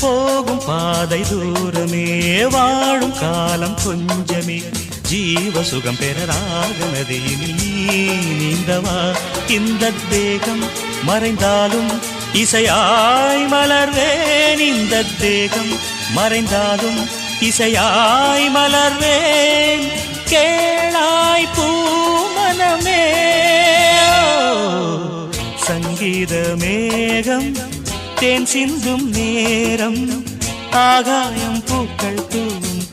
போகும் பாதை தூரமே வாழும் காலம் கொஞ்சமே ஜீவ சுகம் பெற ராகநதியில் நீ நீந்தவா இந்த தேகம் மறைந்தாலும் இசையாய் மலர்வேன் இந்த தேகம் மறைந்தாலும் இசையாய் மலர்வேன் கேளாய் பூமனமே சங்கீத மேகம் தேன் சிந்தும் நேரம் ஆகாயம் பூக்கள் தூவும்